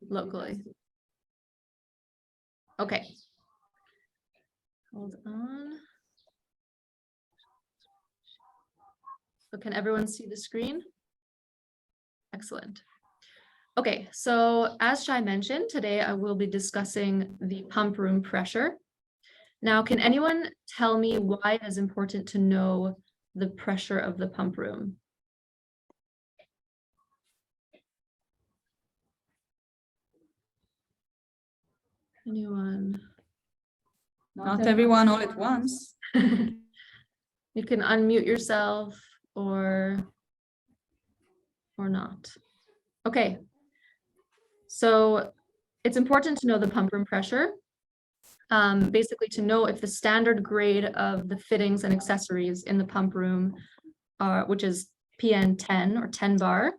locally. Okay. Hold on. So can everyone see the screen? Excellent. Okay, so as Shai mentioned, today I will be discussing the pump room pressure. Now, can anyone tell me why it is important to know the pressure of the pump room? Anyone? Not everyone all at once. You can unmute yourself or not. Okay. So it's important to know the pump room pressure, basically to know if the standard grade of the fittings and accessories in the pump room, which is PN 10 or 10 bar,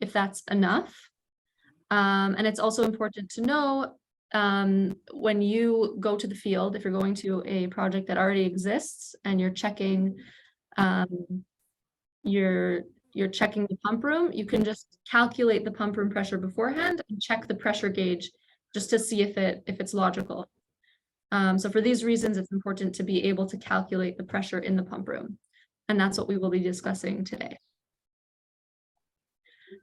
if that's enough. And it's also important to know when you go to the field, if you're going to a project that already exists and you're checking you're checking the pump room, you can just calculate the pump room pressure beforehand and check the pressure gauge just to see if it's logical. So for these reasons, it's important to be able to calculate the pressure in the pump room. And that's what we will be discussing today.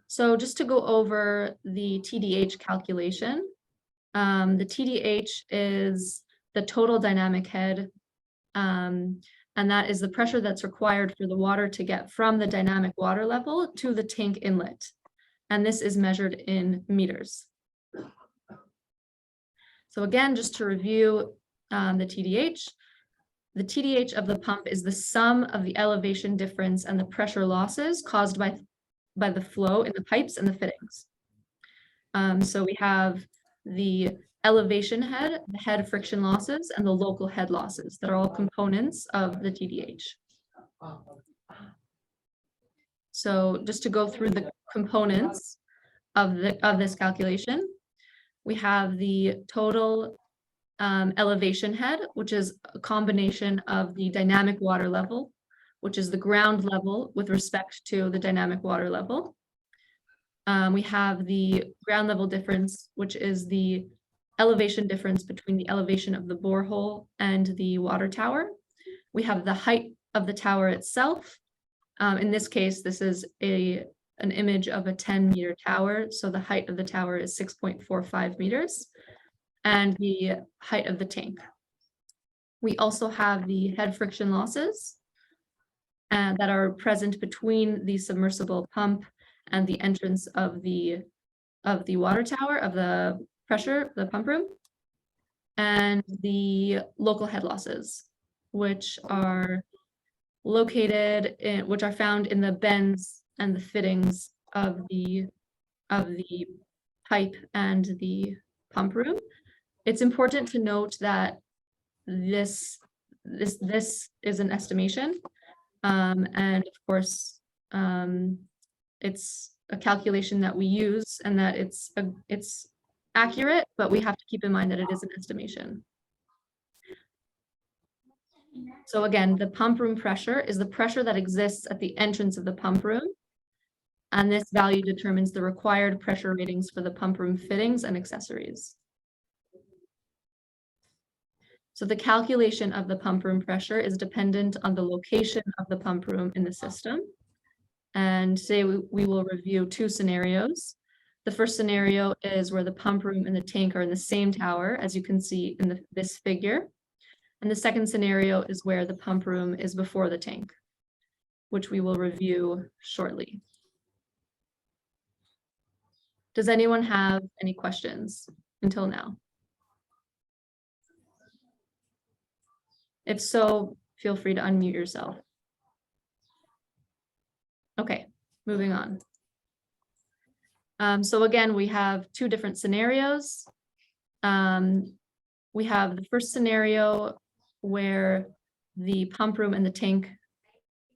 So just to go over the TDH calculation, the TDH is the total dynamic head, and that is the pressure that's required for the water to get from the dynamic water level to the tank inlet. And this is measured in meters. So again, just to review the TDH of the pump is the sum of the elevation difference and the pressure losses caused by the flow in the pipes and the fittings. So we have the elevation head, the head friction losses, and the local head losses that are all components of the TDH. So just to go through the components of this calculation, we have the total elevation head, which is a combination of the dynamic water level, which is the ground level with respect to the dynamic water level. We have the ground level difference, which is the elevation difference between the elevation of the borehole and the water tower. We have the height of the tower itself. In this case, this is an image of a 10-meter tower. So the height of the tower is 6.45 meters, and the height of the tank. We also have the head friction losses that are present between the submersible pump and the entrance of the water tower, of the pressure, the pump room, and the local head losses, which are which are found in the bends and the fittings of the pipe and the pump room. It's important to note that this is an estimation, and of course, it's a calculation that we use and that it's accurate, but we have to keep in mind that it is an estimation. So again, the pump room pressure is the pressure that exists at the entrance of the pump room, and this value determines the required pressure ratings for the pump room fittings and accessories. So the calculation of the pump room pressure is dependent on the location of the pump room in the system. And today we will review two scenarios. The first scenario is where the pump room and the tank are in the same tower, as you can see in this figure. And the second scenario is where the pump room is before the tank, which we will review shortly. Does anyone have any questions until now? If so, feel free to unmute yourself. Okay, moving on. So again, we have two different scenarios. We have the first scenario where the pump room and the tank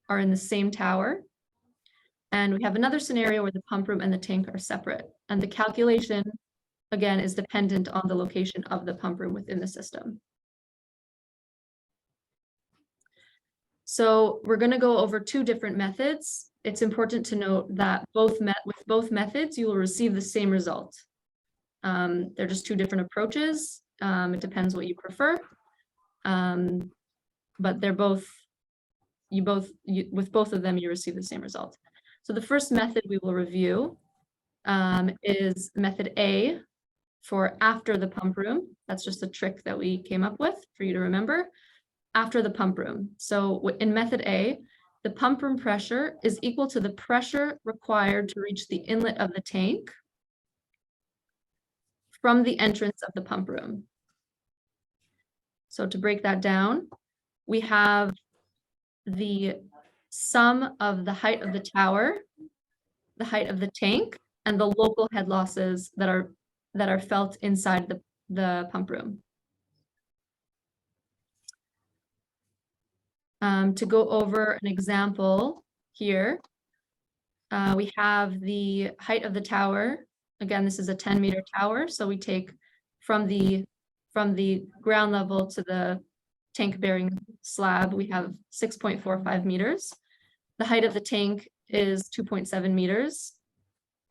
are in the same tower. And we have another scenario where the pump room and the tank are separate. And the calculation, again, is dependent on the location of the pump room within the system. So we're going to go over two different methods. It's important to note that with both methods, you will receive the same result. They're just two different approaches. It depends what you prefer. But they're both, with both of them, you receive the same result. So the first method we will review is method A for after the pump room. That's just a trick that we came up with for you to remember. After the pump room. So in method A, the pump room pressure is equal to the pressure required to reach the inlet of the tank from the entrance of the pump room. So to break that down, we have the sum of the height of the tower, the height of the tank, and the local head losses that are felt inside the pump room. To go over an example here, we have the height of the tower. Again, this is a 10-meter tower, so we take from the ground level to the tank bearing slab, we have 6.45 meters. The height of the tank is 2.7 meters.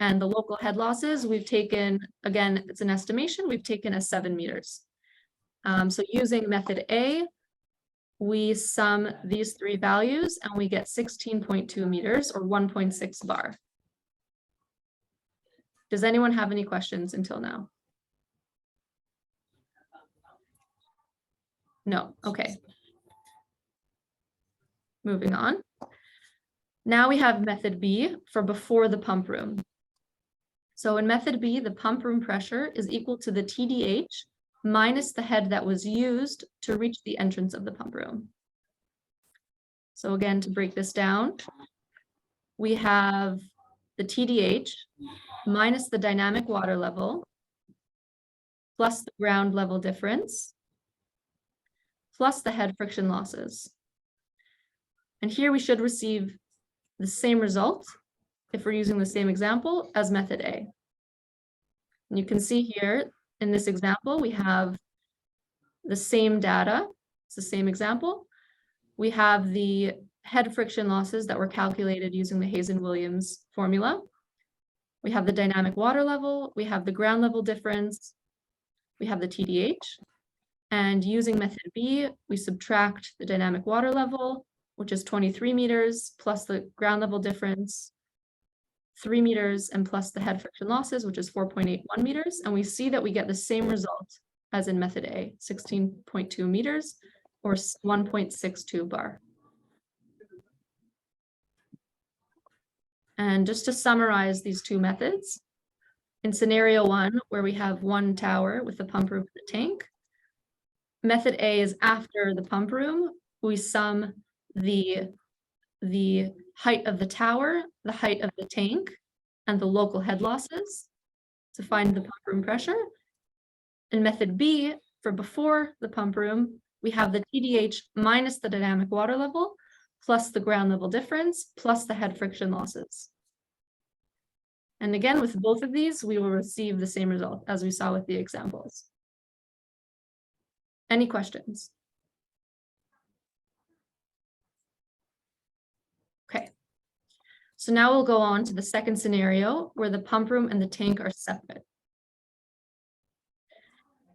And the local head losses, we've taken, again, it's an estimation, we've taken as 7 meters. So using method A, we sum these three values and we get 16.2 meters or 1.6 bar. Does anyone have any questions until now? No, okay. Moving on. Now we have method B for before the pump room. So in method B, the pump room pressure is equal to the TDH minus the head that was used to reach the entrance of the pump room. So again, to break this down, we have the TDH minus the dynamic water level plus the ground level difference plus the head friction losses. And here we should receive the same result if we're using the same example as method A. And you can see here in this example, we have the same data. It's the same example. We have the head friction losses that were calculated using the Hazen-Williams formula. We have the dynamic water level. We have the ground level difference. We have the TDH. And using method B, we subtract the dynamic water level, which is 23 meters, plus the ground level difference, 3 meters, and plus the head friction losses, which is 4.81 meters. And we see that we get the same result as in method A, 16.2 meters or 1.62 bar. And just to summarize these two methods, in scenario one, where we have one tower with the pump room and the tank, method A is after the pump room. We sum the height of the tower, the height of the tank, and the local head losses to find the pump room pressure. In method B, for before the pump room, we have the TDH minus the dynamic water level, plus the ground level difference, plus the head friction losses. And again, with both of these, we will receive the same result as we saw with the examples. Any questions? Okay. So now we'll go on to the second scenario where the pump room and the tank are separate.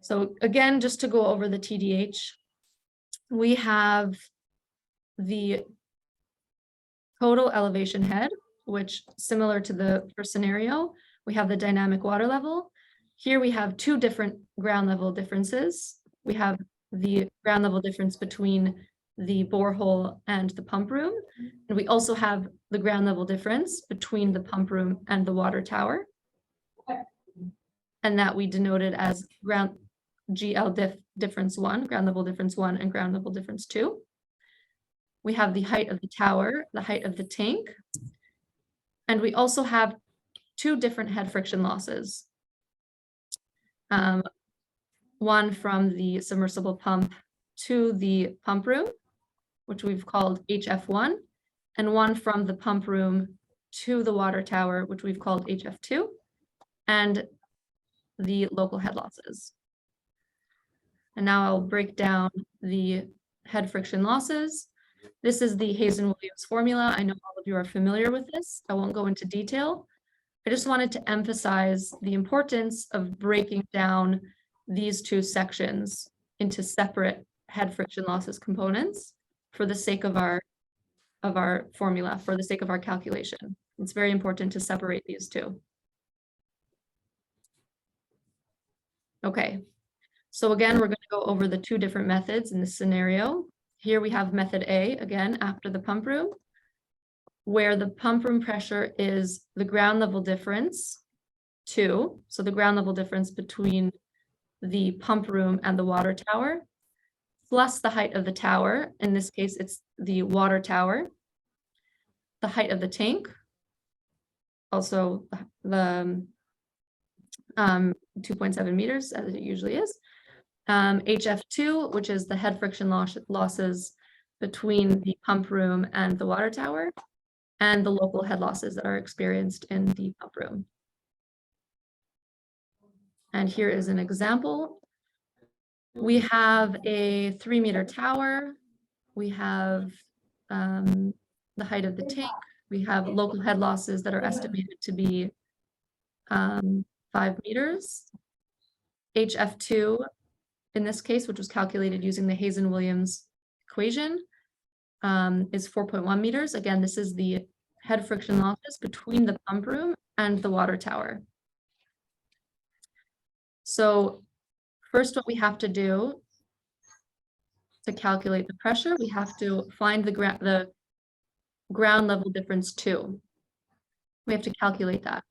So again, just to go over the TDH, we have the total elevation head, which similar to the first scenario, we have the dynamic water level. Here we have two different ground level differences. We have the ground level difference between the borehole and the pump room. And we also have the ground level difference between the pump room and the water tower. And that we denoted as GL difference 1, ground level difference 1, and ground level difference 2. We have the height of the tower, the height of the tank. And we also have two different head friction losses. One from the submersible pump to the pump room, which we've called HF1, and one from the pump room to the water tower, which we've called HF2, and the local head losses. And now I'll break down the head friction losses. This is the Hazen-Williams formula. I know all of you are familiar with this. I won't go into detail, I just wanted to emphasize the importance of breaking down these two sections into separate head friction losses components for the sake of our formula, for the sake of our calculation. It's very important to separate these two. Okay, so again, we're going to go over the two different methods in this scenario. Here we have method A, again, after the pump room, where the pump room pressure is the ground level difference 2, so the ground level difference between the pump room and the water tower, plus the height of the tower. In this case, it's the water tower, the height of the tank, also the 2.7 meters, as it usually is. HF2, which is the head friction losses between the pump room and the water tower, and the local head losses that are experienced in the pump room. And here is an example. We have a 3-meter tower. We have the height of the tank. We have local head losses that are estimated to be 5 meters. HF2, in this case, which was calculated using the Hazen-Williams equation, is 4.1 meters. Again, this is the head friction losses between the pump room and the water tower. So first, what we have to do to calculate the pressure, we have to find the ground level difference 2. We have to calculate that.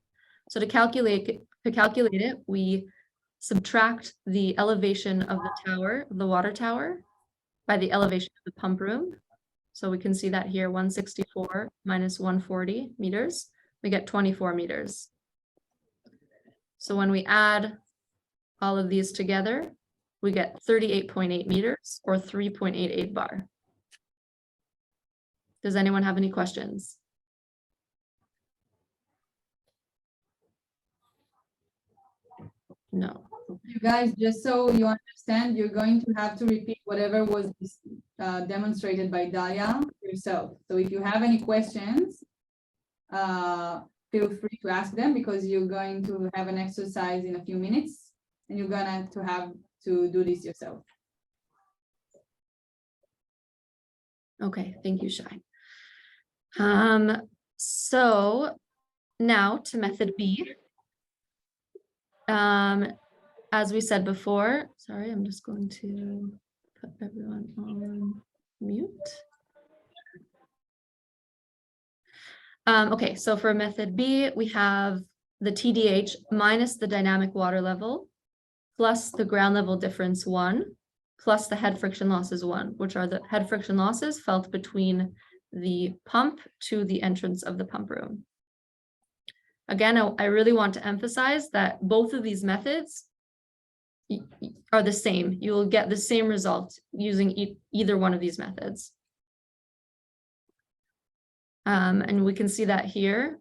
So to calculate it, we subtract the elevation of the tower, the water tower, by the elevation of the pump room. So we can see that here, 164 minus 140 meters, we get 24 meters. So when we add all of these together, we get 38.8 meters or 3.88 bar. Does anyone have any questions? No. You guys, just so you understand, you're going to have to repeat whatever was demonstrated by Dalia yourself. So if you have any questions, feel free to ask them, because you're going to have an exercise in a few minutes and you're gonna have to do this yourself. Okay, thank you, Shai. So now to method B. As we said before, sorry, I'm just going to put everyone on mute. Okay, so for method B, we have the TDH minus the dynamic water level, plus the ground level difference 1, plus the head friction losses 1, which are the head friction losses felt between the pump to the entrance of the pump room. Again, I really want to emphasize that both of these methods are the same. You will get the same result using either one of these methods. And we can see that here,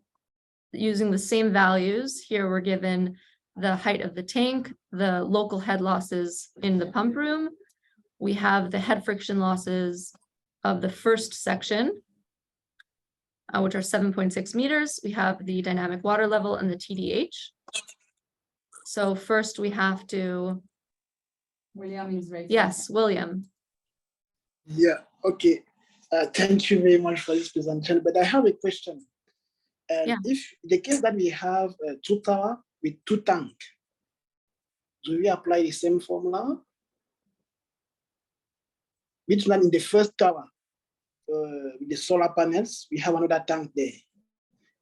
using the same values. Here we're given the height of the tank, the local head losses in the pump room. We have the head friction losses of the first section, which are 7.6 meters. We have the dynamic water level and the TDH. So first we have to... William is right. Yes, William. Yeah, okay. Thank you very much for this presentation, but I have a question. Yeah. If the case that we have 2 towers with 2 tanks, do we apply the same formula? Which one in the first tower, with the solar panels, we have another tank there.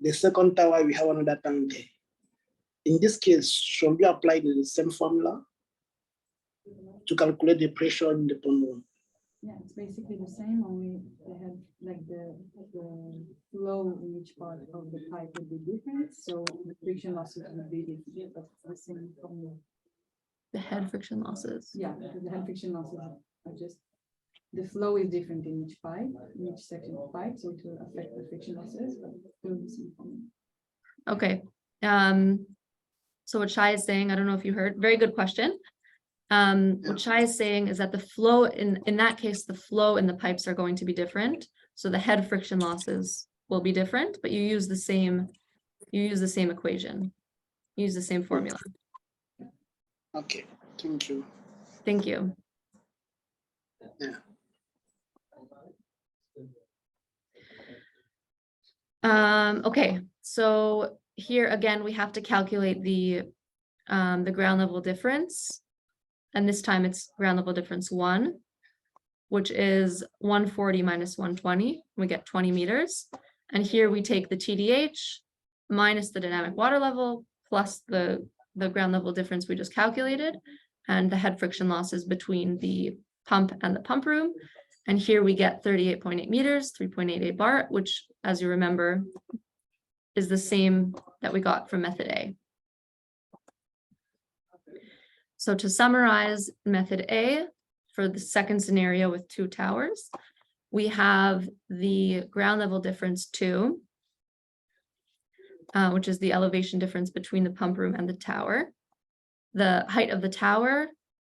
The second tower, we have another tank there. In this case, should we apply the same formula to calculate the pressure in the pump room? Yeah, it's basically the same, only they had like the flow in each part of the pipe would be different, so the friction losses would be different, but it's the same formula. The head friction losses. Yeah, because the head friction losses are just, the flow is different in each pipe, in each section of pipe, so it will affect the friction losses, but still the same formula. Okay. So what Shai is saying, I don't know if you heard, very good question. What Shai is saying is that the flow in that case, the flow in the pipes are going to be different. So the head friction losses will be different, but you use the same You use the same equation. You use the same formula. Okay, thank you. Thank you. Yeah. Okay, so here again, we have to calculate the ground level difference. And this time it's ground level difference 1, which is 140 minus 120. We get 20 meters. And here we take the TDH minus the dynamic water level plus the ground level difference we just calculated and the head friction losses between the pump and the pump room. And here we get 38.8 meters, 3.88 bar, which, as you remember, is the same that we got from method A. So to summarize method A, for the second scenario with 2 towers, we have the ground level difference 2, which is the elevation difference between the pump room and the tower, the height of the tower,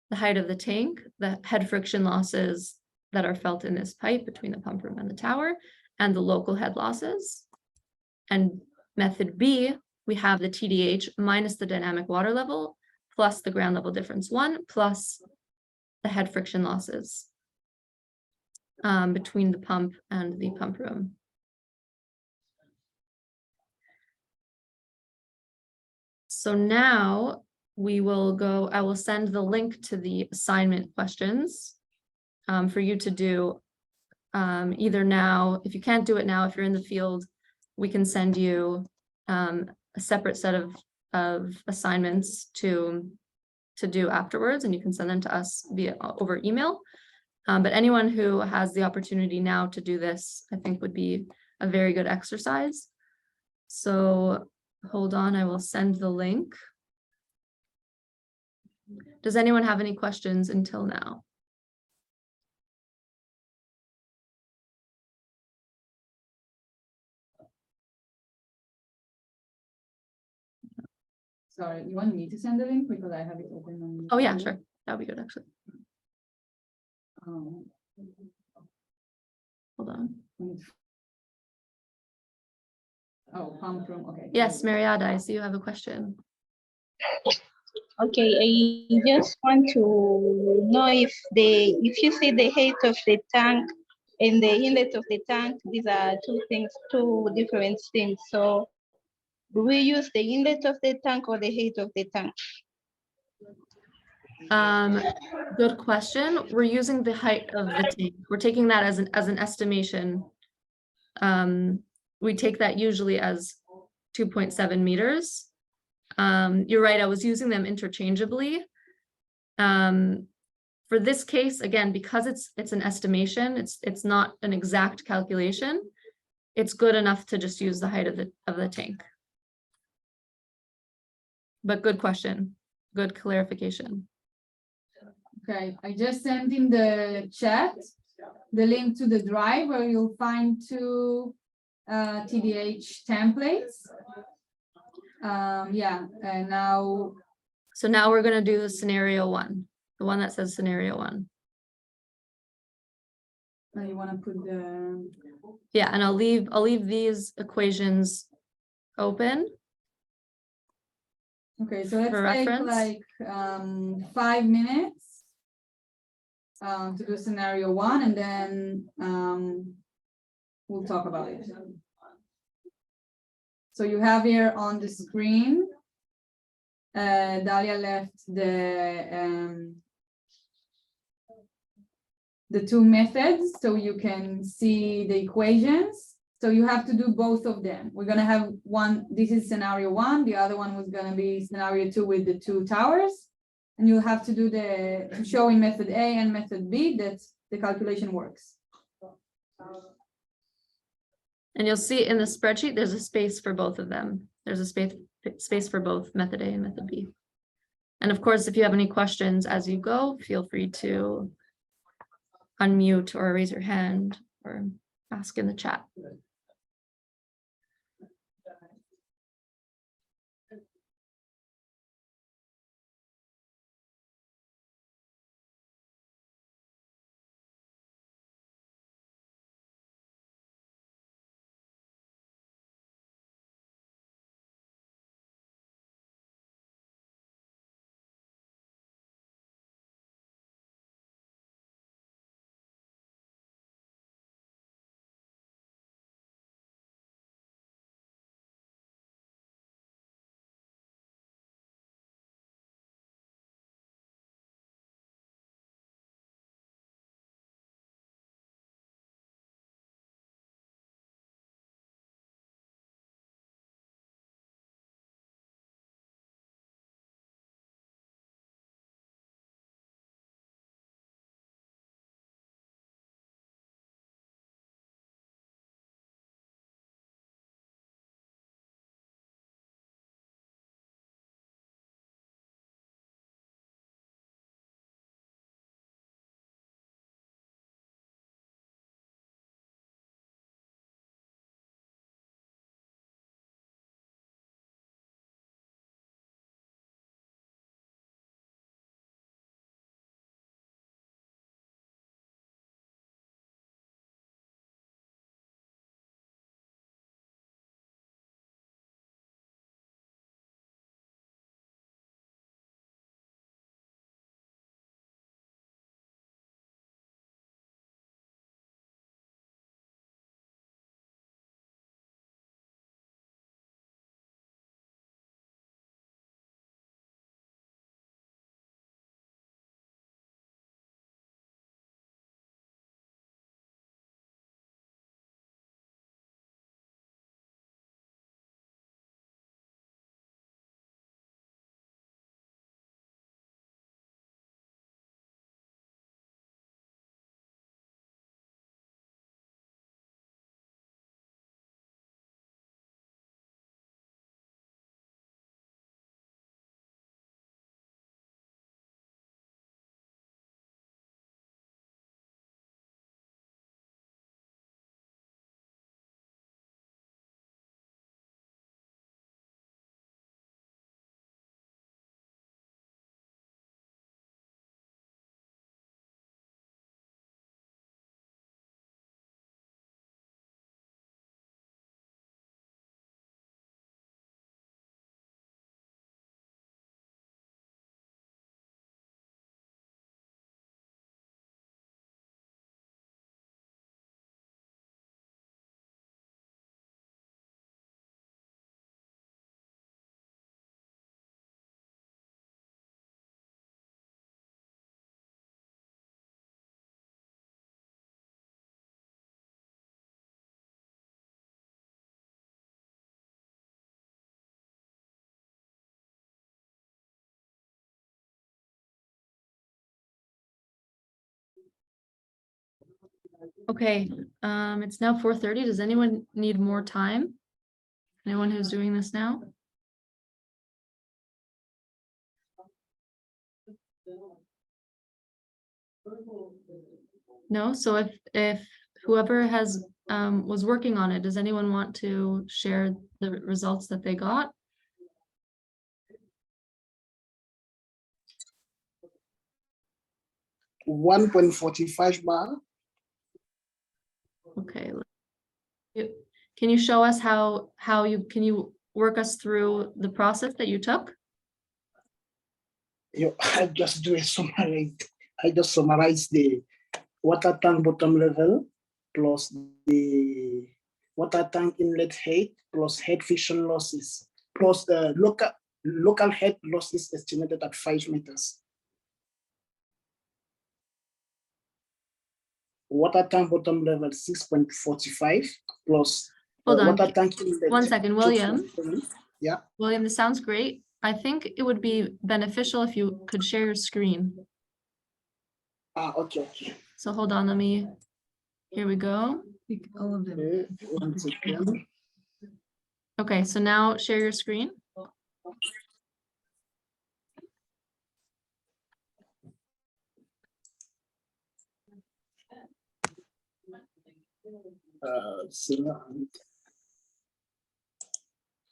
the height of the tank, the head friction losses that are felt in this pipe between the pump room and the tower, and the local head losses. And method B, we have the TDH minus the dynamic water level, plus the ground level difference 1, plus the head friction losses between the pump and the pump room. So now we will go, I will send the link to the assignment questions for you to do either now. If you can't do it now, if you're in the field, we can send you a separate set of assignments to do afterwards, and you can send them to us over email. But anyone who has the opportunity now to do this, I think would be a very good exercise. So hold on, I will send the link. Does anyone have any questions until now? Sorry, you want me to send the link because I have it open on. Oh yeah, sure. That'd be good, actually. Um, Hold on. Oh, pump room, okay. Yes, Mariada, I see you have a question. Okay, I just want to know if you see the height of the tank and the inlet of the tank, these are two different things. So do we use the inlet of the tank or the height of the tank? Good question. We're using the height of the tank. We're taking that as an estimation. We take that usually as 2.7 meters. You're right, I was using them interchangeably. For this case, again, because it's an estimation, it's not an exact calculation. It's good enough to just use the height of the tank. But good question, good clarification. Okay, I just sent in the chat the link to the drive where you'll find 2 TDH templates. Yeah, and now. So now we're gonna do the scenario 1, the one that says scenario 1. You want to put the. Yeah, and I'll leave these equations open. Okay, so let's For take reference. like 5 minutes to do scenario 1, and then we'll talk about it. So you have here on the screen, Dalia left the 2 methods so you can see the equations. So you have to do both of them. We're gonna have one, this is scenario 1, the other one was gonna be scenario 2 with the 2 towers. And you have to do to show in method A and method B that the calculation works. And you'll see in the spreadsheet, there's a space for both of them. There's a space for both method A and method B. And of course, if you have any questions as you go, feel free to unmute or raise your hand or ask in the chat. Okay, it's now 4:30. Does anyone need more time? Anyone who's doing this now? No, so if whoever has was working on it, does anyone want to share the results that they got? $1.45 bar. Okay. Can you show us how can you work us through the process that you took? I just do a summary. I just summarize the water tank bottom level plus the water tank inlet height plus head friction losses plus the local head losses estimated at 5 meters. Water tank bottom level 6.45 plus Hold on, water tank inlet. 1 second, William. 2.7. Yeah. William, this sounds great. I think it would be beneficial if you could share your screen. Okay. So hold on, here we go. All of them. Okay, 1 second. Okay, so now share your screen.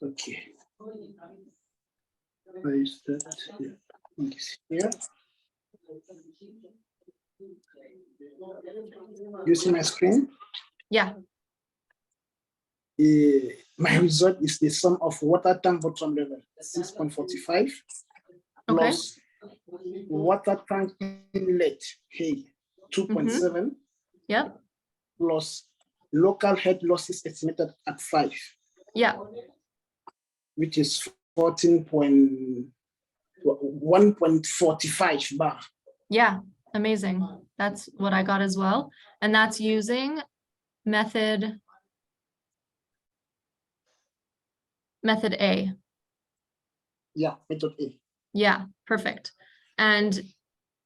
Okay. Where is that? Yeah. It's here. You see my screen? Yeah, My result is the sum of water tank bottom level 6.45 plus water tank inlet height 2.7 yep, plus local head losses estimated at 5, yeah, which is 1.45 bar. yeah, amazing. That's what I got as well. And that's using method A. Yeah, method A. Yeah, perfect. And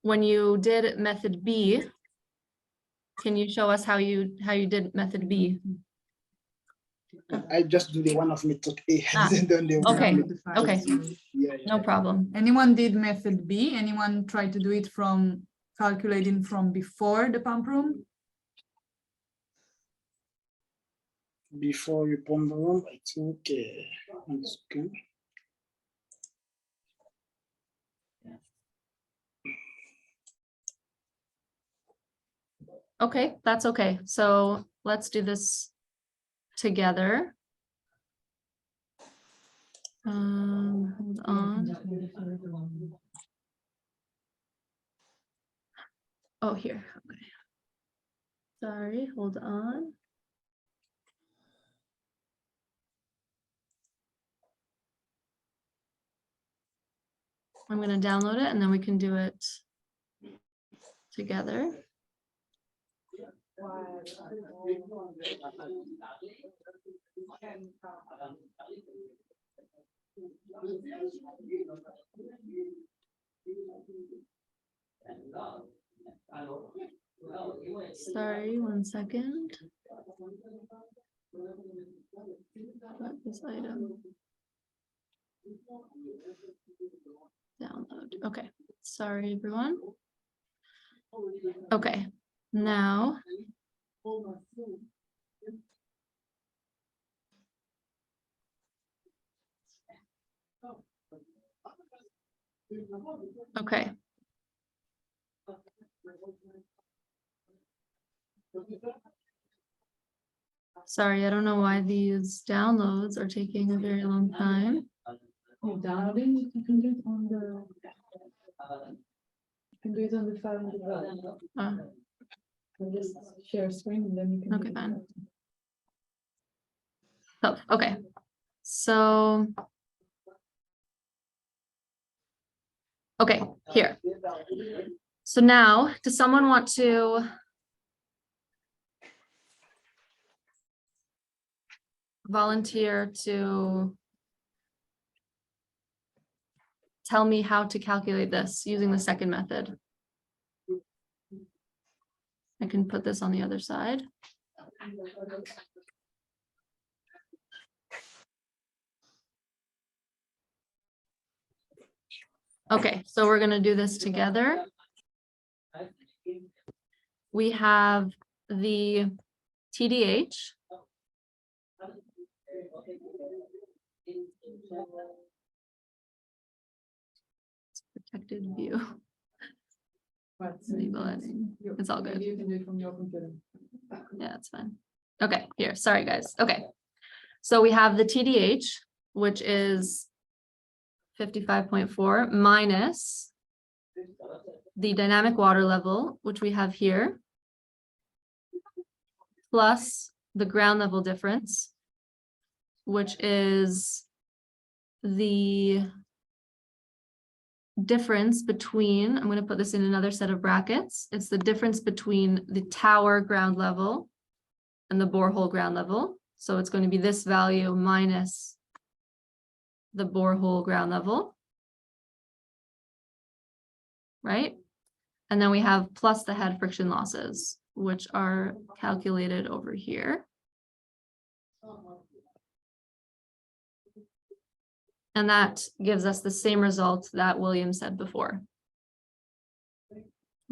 when you did method B, can you show us how you did method B? I just do the one of method A. Ah, I didn't do the okay, one of okay, yeah. no problem. Anyone did method B? Anyone tried to do it from calculating from before the pump room? Before you pump the room, I think 1 second. Okay, that's okay. So let's do this together. Hold on. Oh, here. Okay. Sorry, hold on. I'm going to download it and then we can do it together. Sorry, 1 second. Got this item. Download. Okay. Sorry, everyone. Okay. Now. Okay. Sorry, I don't know why these downloads are taking a very long time. Downloading, you can do it on the. You can do it on the phone as well. Just share screen and then you can. Okay, fine. Oh, okay. So. Okay, here. So now, does someone want to volunteer to tell me how to calculate this using the second method? I can put this on the other side. Okay, so we're gonna do this together. We have the TDH. Protected view. But Legal editing. It's all good. maybe you can do it from your computer. Yeah, it's fine. Okay, here, sorry, guys. Okay. So we have the TDH, which is 55.4 minus the dynamic water level, which we have here, plus the ground level difference, which is the difference between, I'm going to put this in another set of brackets. It's the difference between the tower ground level and the borehole ground level. So it's going to be this value minus the borehole ground level. Right? And then we have plus the head friction losses, which are calculated over here. And that gives us the same result that William said before.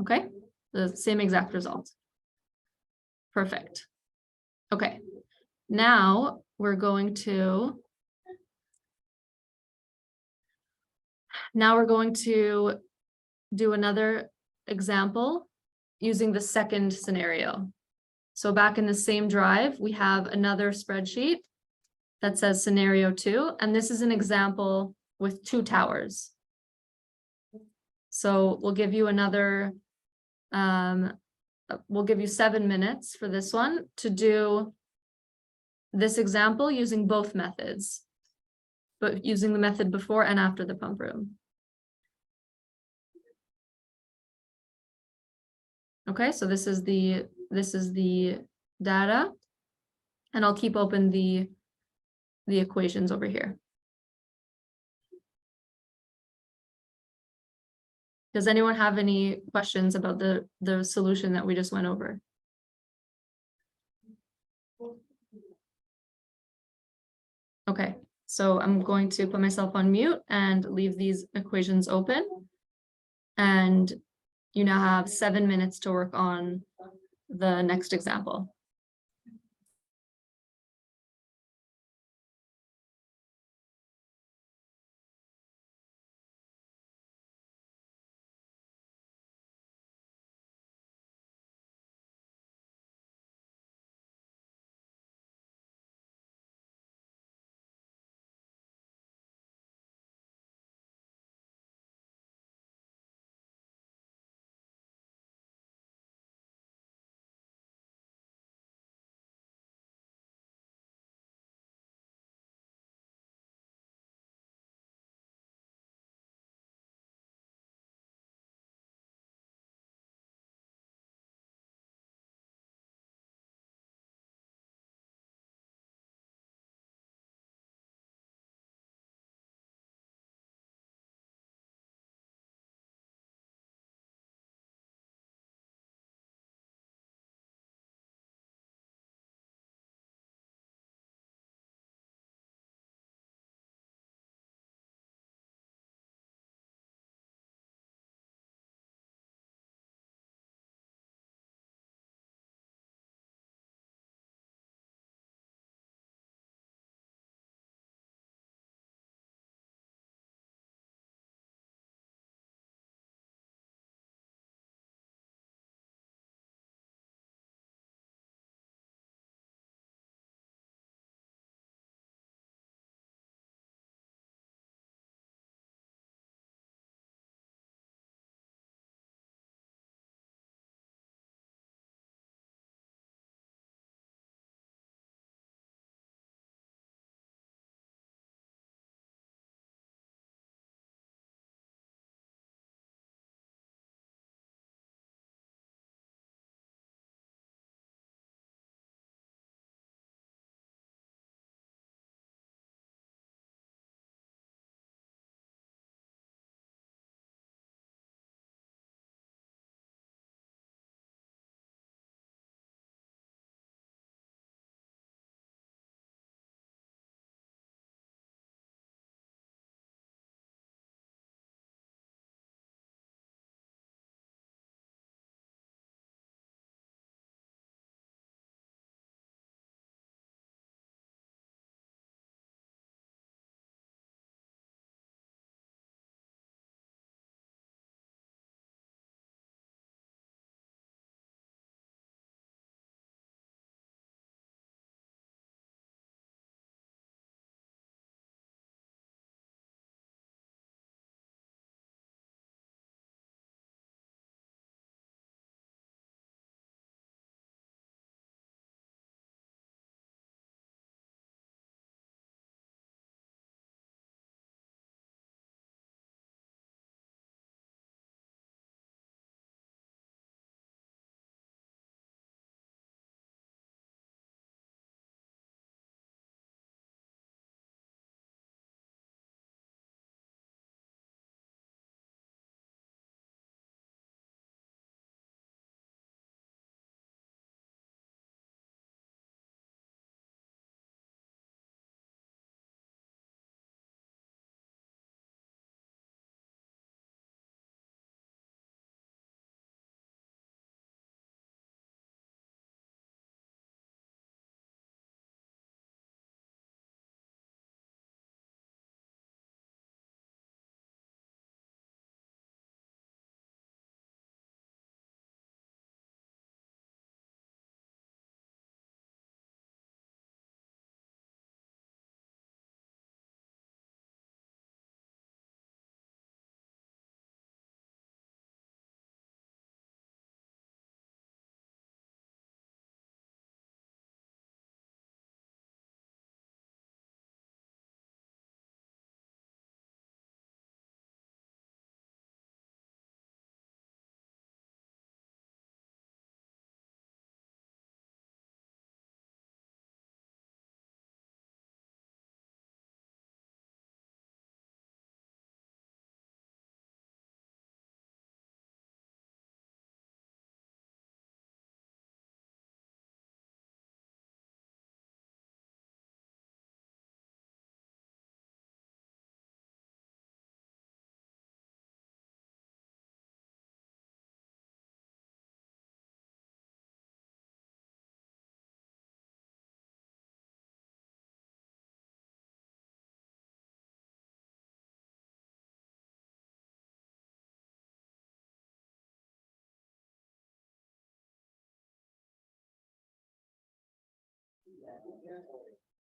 Okay, the same exact result. Perfect. Okay, now we're going to do another example using the second scenario. So back in the same drive, we have another spreadsheet that says scenario 2, and this is an example with 2 towers. So we'll give you another, we'll give you 7 minutes for this one to do this example using both methods, but using the method before and after the pump room. Okay, so this is the data, and I'll keep open the equations over here. Does anyone have any questions about the solution that we just went over? Okay, so I'm going to put myself on mute and leave these equations open. And you now have 7 minutes to work on the next example.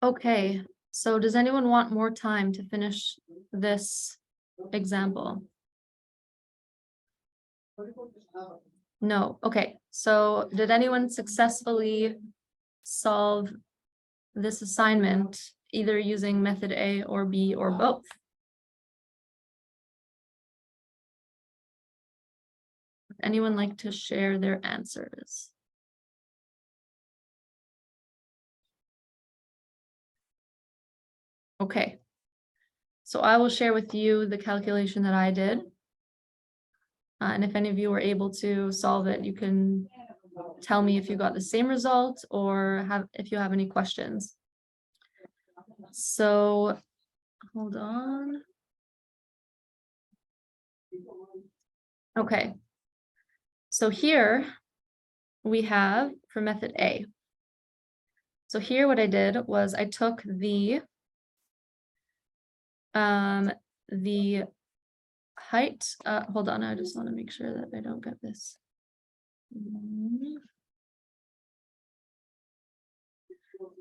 Okay, so does anyone want more time to finish this example? No, okay, so did anyone successfully solve this assignment either using method A or B or both? Would anyone like to share their answers? Okay. So I will share with you the calculation that I did. And if any of you were able to solve it, you can tell me if you got the same result or if you have any questions. So hold on. Okay. So here we have for method A. So here what I did was I took the height, hold on, I just want to make sure that I don't get this.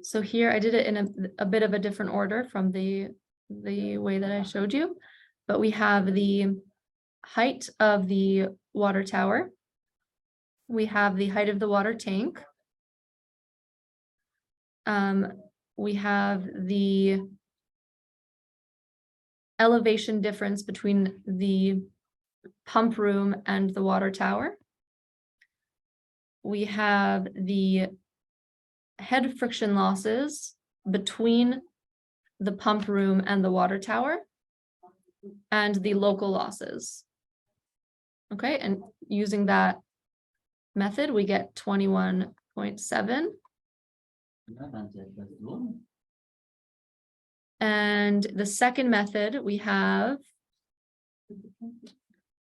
So here I did it in a bit of a different order from the way that I showed you, but we have the height of the water tower. We have the height of the water tank. We have the elevation difference between the pump room and the water tower. We have the head friction losses between the pump room and the water tower, and the local losses. Okay, and using that method, we get 21.7. And the second method we have,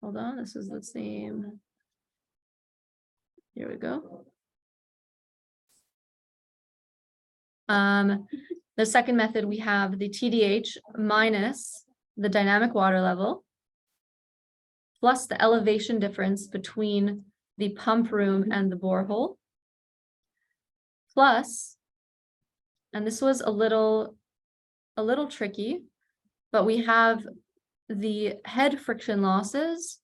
hold on, this is the same. Here we go. The second method, we have the TDH minus the dynamic water level, plus the elevation difference between the pump room and the borehole, plus, and this was a little tricky, but we have the head friction losses,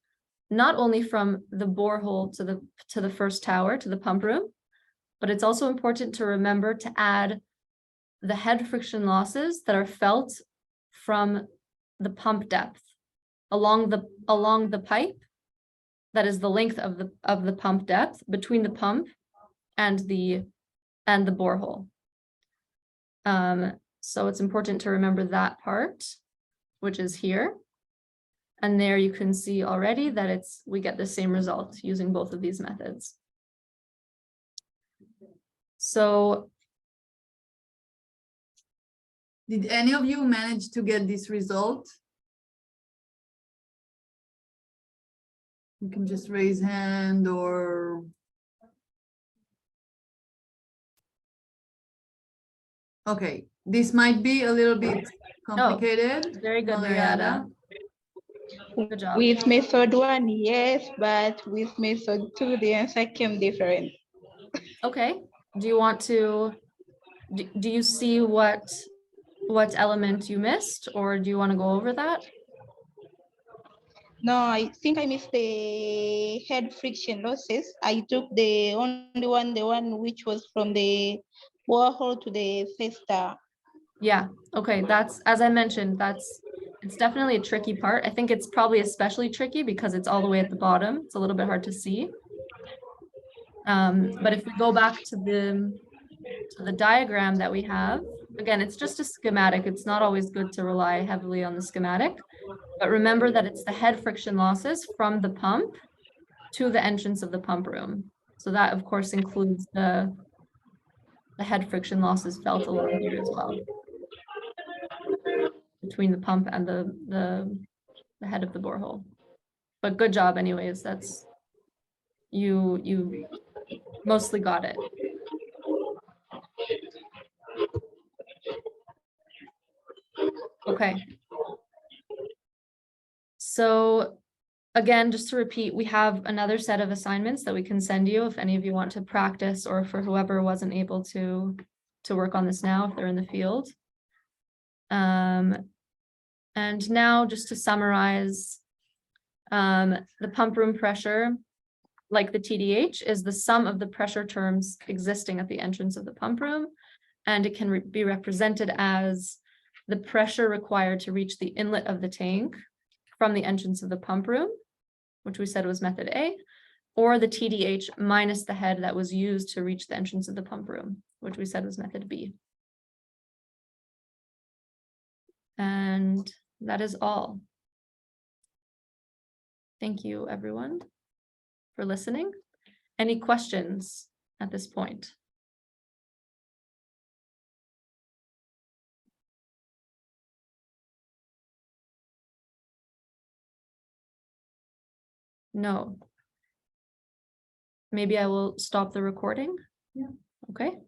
not only from the borehole to the first tower, to the pump room, but it's also important to remember to add the head friction losses that are felt from the pump depth along the pipe, that is the length of the pump depth between the pump and the borehole. So it's important to remember that part, which is here. And there you can see already that we get the same result using both of these methods. So Did any of you manage to get this result? You can just raise hand or. Okay, this might be a little bit complicated. very good, Mariana. Good job. With method 1, yes, but with method 2, the answer came different. Okay, do you want to, do you see what element you missed, or do you want to go over that? No, I think I missed the head friction losses. I took the one which was from the borehole to the first tower. Yeah, okay, that's, as I mentioned, it's definitely a tricky part. I think it's probably especially tricky because it's all the way at the bottom. It's a little bit hard to see. But if we go back to the diagram that we have, again, it's just a schematic. It's not always good to rely heavily on the schematic, but remember that it's the head friction losses from the pump to the entrance of the pump room. So that of course includes the head friction losses felt along here as well, between the pump and the head of the borehole. But good job anyways, that's, you mostly got it. Okay. So again, just to repeat, we have another set of assignments that we can send you if any of you want to practice, or for whoever wasn't able to to work on this now if they're in the field. And now just to summarize, the pump room pressure, like the TDH, is the sum of the pressure terms existing at the entrance of the pump room. And it can be represented as the pressure required to reach the inlet of the tank from the entrance of the pump room, which we said was method A, or the TDH minus the head that was used to reach the entrance of the pump room, which we said was method B. And that is all. Thank you, everyone, for listening. Any questions at this point? No. Maybe I will stop the recording. Yeah. Okay.